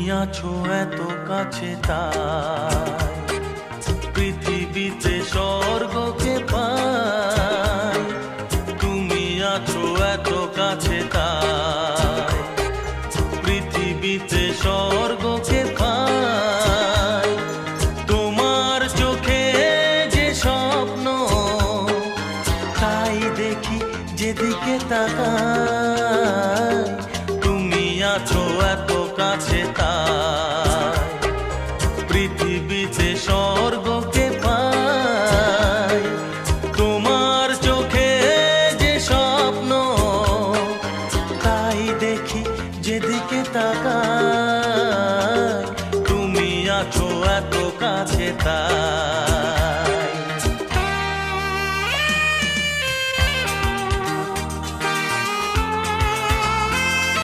আছো এত কাছে তাই পৃথিবীতে স্বর্গকে পাই। তুমি আছো এত কাছে তাই পৃথিবীতে স্বর্গকে পাই। তোমার চোখে যে স্বপ্ন তাই দেখি যেদিকে তাকাই। তুমি আছো এত কাছে তাই পৃথিবীতে স্বর্গকে পাই। তোমার চোখে যে স্বপ্ন তাই দেখি যেদিকে তাকাই। তুমি আছো এত কাছে তাই।